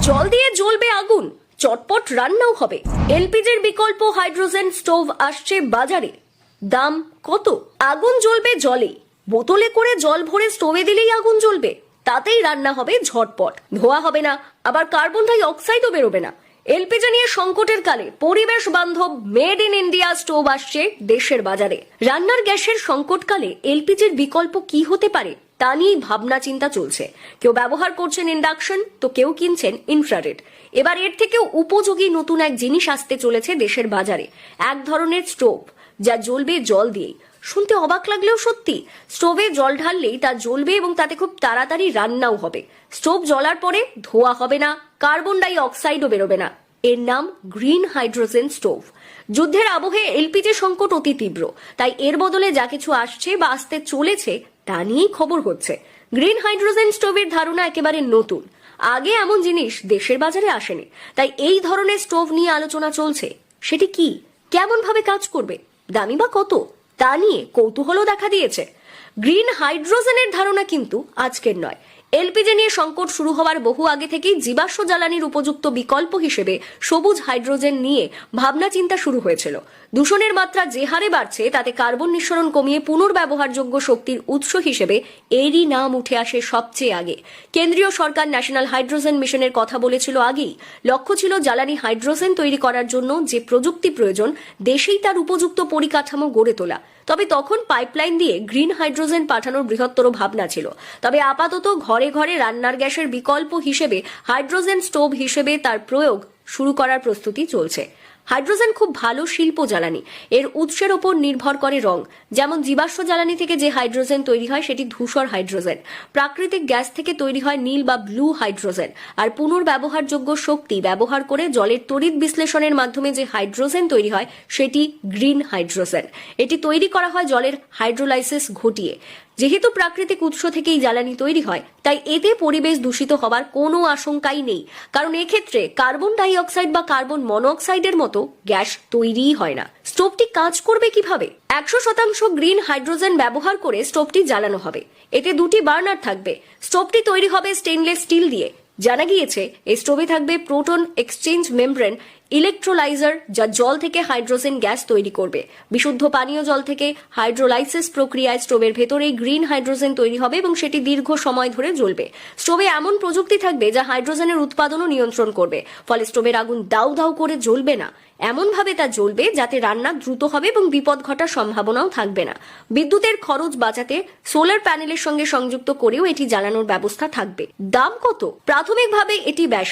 জল দিয়ে জ্বলবে আগুন, চটপট রান্নাও হবে। এলপিজির বিকল্প হাইড্রোজেন স্টোভ আসছে বাজারে। দাম কত? আগুন জ্বলবে জলে, বোতলে করে জল ভরে স্টোভে দিলেই আগুন জ্বলবে, তাতেই রান্না হবে ঝটপট, ধোয়া হবে না, আবার কার্বন ডাই অক্সাইডও বেরোবে না। এলপিজি নিয়ে সংকটের কালে পরিবেশ বান্ধব মেড ইন ইন্ডিয়া স্টোভ আসছে দেশের বাজারে। রান্নার গ্যাসের সংকটকালে এলপিজির বিকল্প কি হতে পারে তা নিয়েই ভাবনা চিন্তা চলছে। কেউ ব্যবহার করছেন ইন্ডাকশন, তো কেউ কিনছেন ইনফ্রারেড। এবার এর থেকেও উপযোগী নতুন এক জিনিস আসতে চলেছে দেশের বাজারে, এক ধরনের স্টোভ যা জ্বলবে জল দিয়েই। শুনতে অবাক লাগলেও সত্যি, স্টোভে জল ঢাললেই তা জ্বলবে এবং তাতে খুব তাড়াতাড়ি রান্নাও হবে। স্টোভ জ্বলার পরে ধোয়া হবে না, কার্বন ডাই অক্সাইডও বেরোবে না। এর নাম গ্রিন হাইড্রোজেন স্টোভ। যুদ্ধের আবহে এলপিজি সংকট অতি তীব্র, তাই এর বদলে যা কিছু আসছে বা আসতে চলেছে তা নিয়েই খবর হচ্ছে। গ্রিন হাইড্রোজেন স্টোভের ধারণা একেবারে নতুন, আগে এমন জিনিস দেশের বাজারে আসেনি। তাই এই ধরনের স্টোভ নিয়ে আলোচনা চলছে। সেটি কি, কেমন ভাবে কাজ করবে, দামি বা কত, তা নিয়ে কৌতূহলও দেখা দিয়েছে। গ্রিন হাইড্রোজেনের ধারণা কিন্তু আজকের নয়। এলপিজি নিয়ে সংকট শুরু হওয়ার বহু আগে থেকেই জীবাশ্ম জ্বালানির উপযুক্ত বিকল্প হিসেবে সবুজ হাইড্রোজেন নিয়ে ভাবনা চিন্তা শুরু হয়েছিল। দূষণের মাত্রা যে হারে বাড়ছে তাতে কার্বন নিঃসরণ কমিয়ে পুনর্ব্যবহারযোগ্য শক্তির উৎস হিসেবে এরই নাম উঠে আসে সবচেয়ে আগে। কেন্দ্রীয় সরকার ন্যাশনাল হাইড্রোজেন মিশনের কথা বলেছিল আগেই। লক্ষ্য ছিল জ্বালানি হাইড্রোজেন তৈরি করার জন্য যে প্রযুক্তি প্রয়োজন দেশেই তার উপযুক্ত পরিকাঠামো গড়ে তোলা। তবে তখন পাইপলাইন দিয়ে গ্রিন হাইড্রোজেন পাঠানোর বৃহত্তর ভাবনা ছিল। তবে আপাতত ঘরে ঘরে রান্নার গ্যাসের বিকল্প হিসেবে হাইড্রোজেন স্টোভ হিসেবে তার প্রয়োগ শুরু করার প্রস্তুতি চলছে। হাইড্রোজেন খুব ভালো শিল্প জ্বালানি। এর উৎসের ওপর নির্ভর করে রং। যেমন জীবাশ্ম জ্বালানি থেকে যে হাইড্রোজেন তৈরি হয় সেটি ধূসর হাইড্রোজেন, প্রাকৃতিক গ্যাস থেকে তৈরি হয় নীল বা ব্লু হাইড্রোজেন, আর পুনর্ব্যবহারযোগ্য শক্তি ব্যবহার করে জলের তড়িৎ বিশ্লেষণের মাধ্যমে যে হাইড্রোজেন তৈরি হয় সেটি গ্রিন হাইড্রোজেন। এটি তৈরি করা হয় জলের হাইড্রোলাইসিস ঘটিয়ে। যেহেতু প্রাকৃতিক উৎস থেকেই জ্বালানি তৈরি হয়, তাই এতে পরিবেশ দূষিত হবার কোনো আশঙ্কাই নেই, কারণ এক্ষেত্রে কার্বন ডাই অক্সাইড বা কার্বন মনোঅক্সাইডের মতো গ্যাস তৈরিই হয় না। স্টোভটি কাজ করবে কিভাবে? 100% গ্রিন হাইড্রোজেন ব্যবহার করে স্টোভটি জ্বালানো হবে। এতে দুটি বার্নার থাকবে। স্টোভটি তৈরি হবে স্টেনলেস স্টিল দিয়ে। জানা গিয়েছে এই স্টোভে থাকবে প্রোটন এক্সচেঞ্জ মেমব্রেন ইলেকট্রোলাইজার, যা জল থেকে হাইড্রোজেন গ্যাস তৈরি করবে। বিশুদ্ধ পানীয় জল থেকে হাইড্রোলাইসিস প্রক্রিয়ায় স্টোভের ভেতরেই গ্রিন হাইড্রোজেন তৈরি হবে এবং সেটি দীর্ঘ সময় ধরে জ্বলবে। স্টোভে এমন প্রযুক্তি থাকবে যা হাইড্রোজেনের উৎপাদনও নিয়ন্ত্রণ করবে, ফলে স্টোভের আগুন দাউ দাউ করে জ্বলবে না। এমন ভাবে তা জ্বলবে যাতে রান্না দ্রুত হবে এবং বিপদ ঘটার সম্ভাবনাও থাকবে না। বিদ্যুতের খরচ বাঁচাতে সোলার প্যানেলের সঙ্গে সংযুক্ত করেও এটি জ্বালানোর ব্যবস্থা থাকবে। দাম কত? প্রাথমিকভাবে এটি ব্যয়